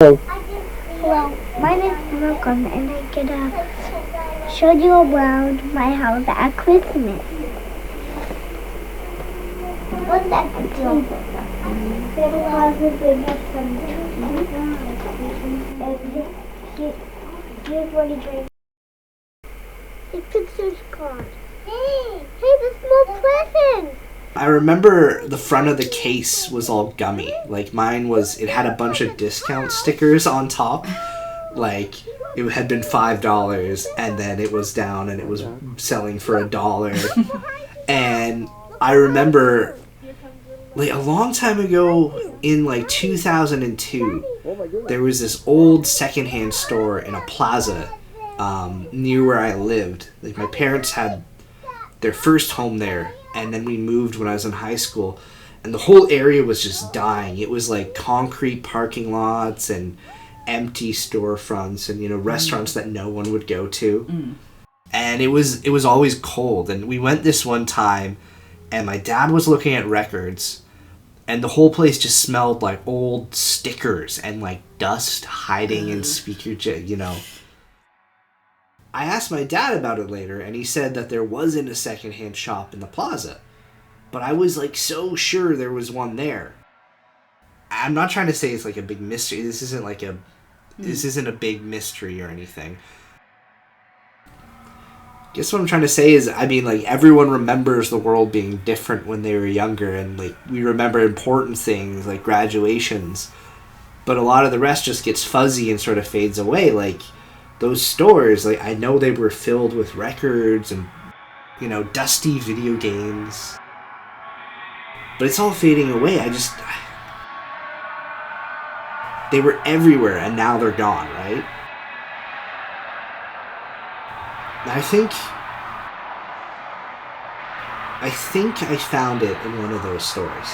Hello, my name is Malcolm and I'm gonna show you around my house at Christmas. What's that doing? Here's what he brings. His picture's card. Hey, the small present! I remember the front of the case was all gummy. Like mine was, it had a bunch of discount stickers on top. Like it had been $5 and then it was down and it was selling for $1. And I remember like a long time ago in like 2002, there was this old secondhand store in a plaza near where I lived. Like my parents had their first home there. And then we moved when I was in high school, and the whole area was just dying. It was like concrete parking lots and empty storefronts and, restaurants that no one would go to. And it was always cold. And we went this one time, and my dad was looking at records, and the whole place just smelled like old stickers and like dust hiding in speaker I asked my dad about it later, and he said that there wasn't a secondhand shop in the plaza. But I was, like, so sure there was one there. I'm not trying to say it's, like, a big mystery. This isn't, like, This isn't a big mystery or anything. Guess what I'm trying to say is, everyone remembers the world being different when they were younger, and, like, we remember important things, like graduations. But a lot of the rest just gets fuzzy and sort of fades away, like... Those stores, like, I know they were filled with records and, dusty video games. But it's all fading away. They were everywhere, and now they're gone, right? And I think I found it in one of those stores.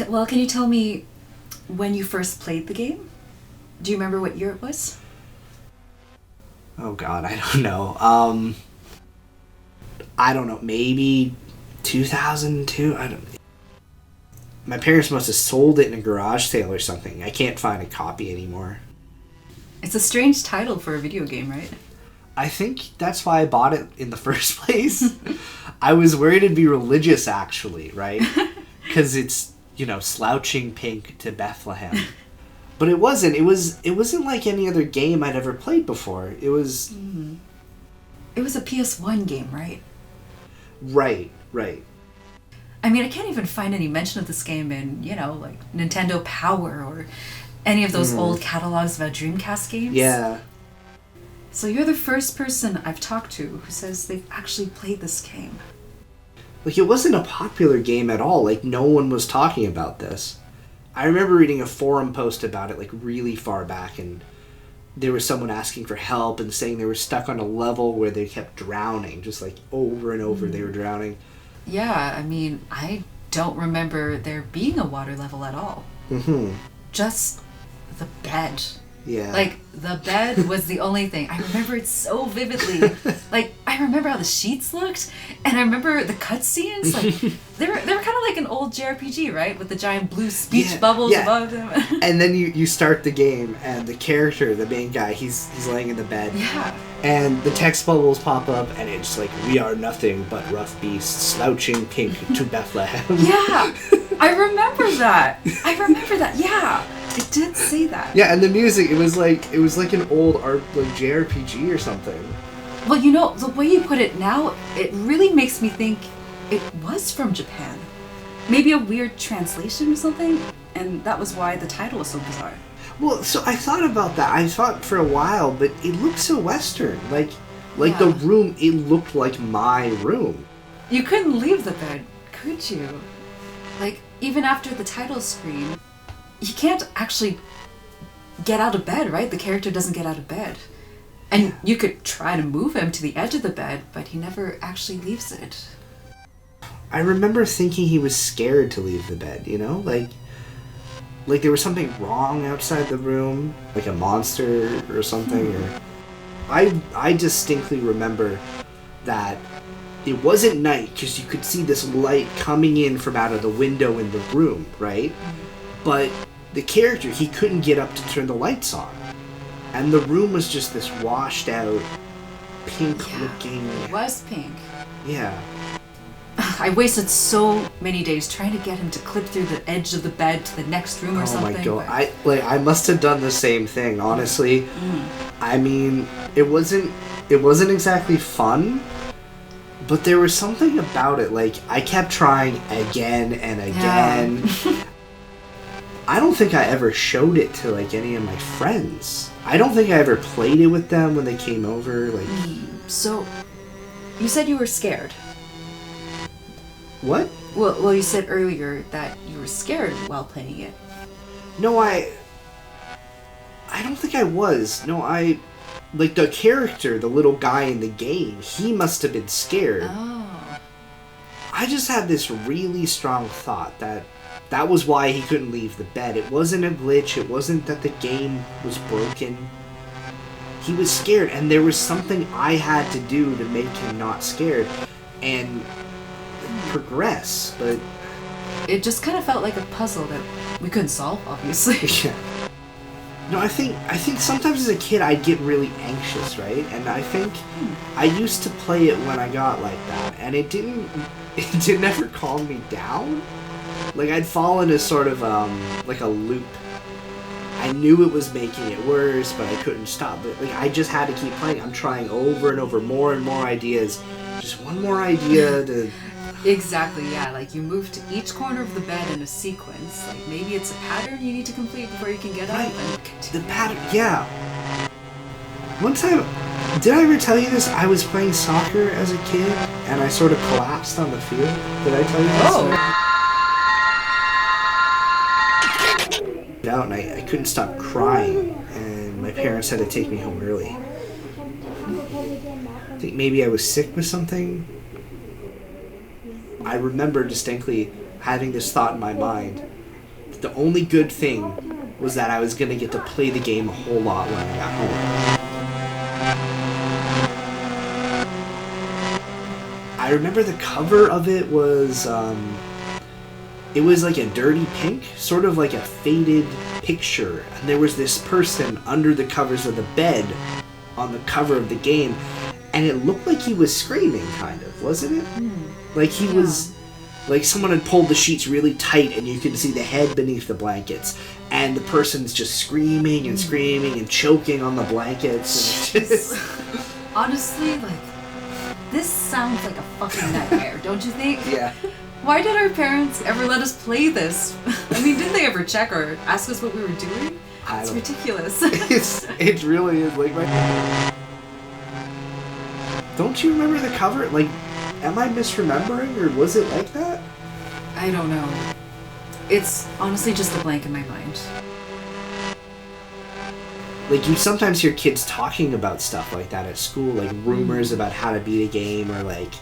Well, can you tell me when you first played the game? Do you remember what year it was? Oh God, I don't know. I don't know. Maybe 2002. My parents must have sold it in a garage sale or something. I can't find a copy anymore. It's a strange title for a video game, right? I think that's why I bought it in the first place. I was worried it'd be religious, actually, right? Because it's, Slouching Pink to Bethlehem. But it wasn't. It wasn't like any other game I'd ever played before. It was... Mm-hmm. It was a PS1 game, right? Right. I can't even find any mention of this game in, like Nintendo Power or any of those old catalogs about Dreamcast games. Yeah. So you're the first person I've talked to who says they've actually played this game. Like, it wasn't a popular game at all. Like, no one was talking about this. I remember reading a forum post about it, like, really far back, and there was someone asking for help and saying they were stuck on a level where they kept drowning. Just, like, over and over they were drowning. Yeah, I don't remember there being a water level at all. Mm-hmm. Just the bed. Yeah. Like, the bed was the only thing. I remember it so vividly. Like, I remember how the sheets looked, and I remember the cutscenes. Like, they were kind of like an old JRPG, right? With the giant blue speech bubbles above them. And then you start the game, and the character, the main guy, he's laying in the bed. Yeah. And the text bubbles pop up, and it's like, we are nothing but rough beasts, slouching pink to Bethlehem. Yeah. I remember that. Yeah. It did say that. Yeah, and the music, it was like an old art, like JRPG or something. Well, the way you put it now, it really makes me think it was from Japan. Maybe a weird translation or something, and that was why the title was so bizarre. Well, so I thought about that. I thought for a while, but it looked so Western. Like the room, it looked like my room. You couldn't leave the bed, could you? Like, even after the title screen, he can't actually get out of bed, right? The character doesn't get out of bed. And you could try to move him to the edge of the bed, but he never actually leaves it. I remember thinking he was scared to leave the bed, you know? Like there was something wrong outside the room, like a monster or something. Or I distinctly remember that it wasn't night because you could see this light coming in from out of the window in the room, right? But the character, he couldn't get up to turn the lights on. And the room was just this washed out, pink looking... It was pink. Yeah. I wasted so many days trying to get him to clip through the edge of the bed to the next room or something. Oh my god. I must have done the same thing, honestly. I mean, it wasn't exactly fun, but there was something about it. Like, I kept trying again and again. Yeah. I don't think I ever showed it to, like, any of my friends. I don't think I ever played it with them when they came over. Like, So, you said you were scared. What? Well, you said earlier that you were scared while playing it. No, I don't think I was. No, like, the character, the little guy in the game, he must have been scared. Oh. I just had this really strong thought that was why he couldn't leave the bed. It wasn't a glitch. It wasn't that the game was broken. He was scared, and there was something I had to do to make him not scared and progress, but... It just kind of felt like a puzzle that we couldn't solve, obviously. Yeah. No, I think sometimes as a kid I'd get really anxious, right? And I think I used to play it when I got like that, and it didn't ever calm me down. Like, I'd fall into sort of like a loop. I knew it was making it worse, but I couldn't stop. But like, I just had to keep playing. I'm trying over and over, more and more ideas. Just one more idea to... Exactly, yeah. Like, you move to each corner of the bed in a sequence. Like, maybe it's a pattern you need to complete before you can get up and continue. The pattern, yeah. One time, did I ever tell you this? I was playing soccer as a kid, and I sort of collapsed on the field. Did I tell you this? Oh! Out, and I couldn't stop crying, and my parents had to take me home early. I think maybe I was sick with something. I remember distinctly having this thought in my mind that the only good thing was that I was going to get to play the game a whole lot when I got home. I remember the cover of it was it was like a dirty pink, sort of like a faded picture, and there was this person under the covers of the bed on the cover of the game, and it looked like he was screaming, kind of, wasn't it? Like he was, like someone had pulled the sheets really tight and you could see the head beneath the blankets, and the person's just screaming and screaming and choking on the blankets. And Honestly, like, this sounds like a fucking nightmare, don't you think? Yeah. Why did our parents ever let us play this? I mean, did they ever check or ask us what we were doing? It's ridiculous. It really is. Like, don't you remember the cover? Like, am I misremembering, or was it like that? I don't know. It's honestly just a blank in my mind. Like, you sometimes hear kids talking about stuff like that at school, like rumors about how to beat a game, or like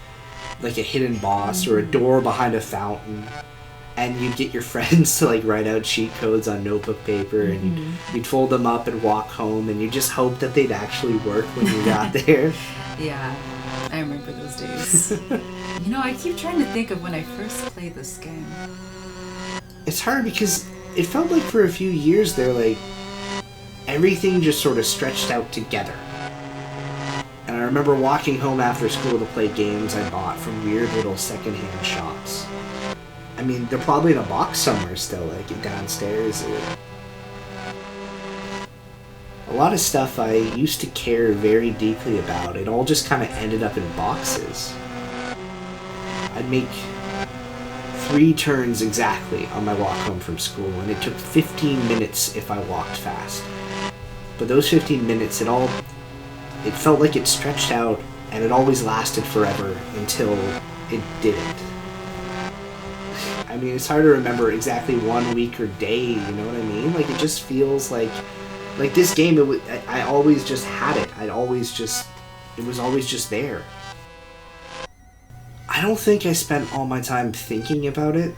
a hidden boss, or a door behind a fountain. And you'd get your friends to like write out cheat codes on notebook paper, and you'd fold them up and walk home, and you just hope that they'd actually work when you got there. Yeah, I remember those days. You know, I keep trying to think of when I first played this game. It's hard because it felt like for a few years there, like, everything just sort of stretched out together. And I remember walking home after school to play games I bought from weird little secondhand shops. I mean, they're probably in a box somewhere still, like downstairs. A lot of stuff I used to care very deeply about, it all just kind of ended up in boxes. I'd make 3 turns exactly on my walk home from school, and it took 15 minutes if I walked fast. But those 15 minutes, it felt like it stretched out, and it always lasted forever until it didn't. I I mean, it's hard to remember exactly 1 week or day, you know what I mean? Like, it just feels like this game, I always just had it. It was always just there. I don't think I spent all my time thinking about it,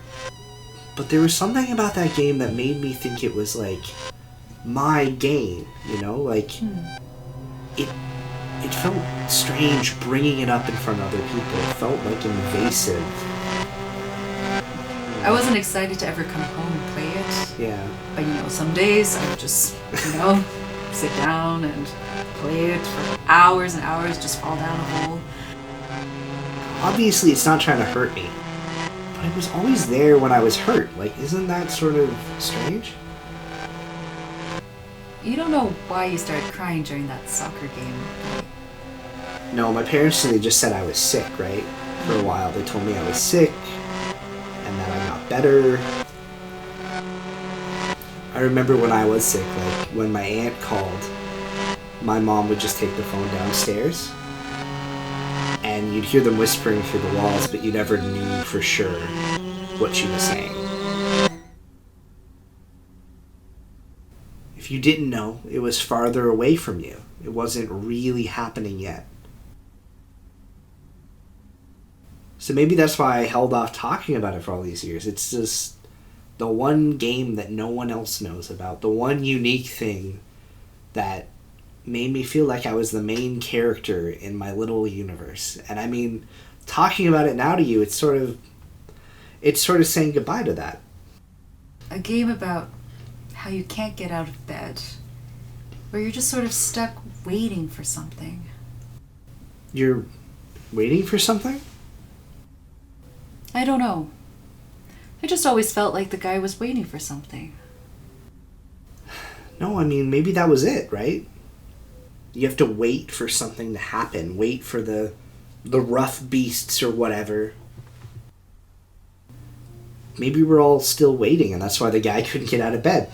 but there was something about that game that made me think it was, like, my game, you know? Like, it felt strange bringing it up in front of other people. It felt, like, invasive. I wasn't excited to ever come home and play it. Yeah. But, you know, some days I would just, you know, sit down and play it for hours and hours, just fall down a hole. Obviously, it's not trying to hurt me, but it was always there when I was hurt. Like, isn't that sort of strange? You don't know why you started crying during that soccer game. No, my parents, they just said I was sick, right? For a while, they told me I was sick, and that I got better. I remember when I was sick, like, when my aunt called, my mom would just take the phone downstairs, and you'd hear them whispering through the walls, but you never knew for sure what she was saying. If you didn't know, it was farther away from you. It wasn't really happening yet. So maybe that's why I held off talking about it for all these years. It's just the one game that no one else knows about. The one unique thing that made me feel like I was the main character in my little universe. And I mean, talking about it now to you, it's sort of saying goodbye to that. A game about how you can't get out of bed. Where you're just sort of stuck waiting for something. You're waiting for something? I don't know. I just always felt like the guy was waiting for something. No, I mean, maybe that was it, right? You have to wait for something to happen. Wait for the rough beasts or whatever. Maybe we're all still waiting, and that's why the guy couldn't get out of bed.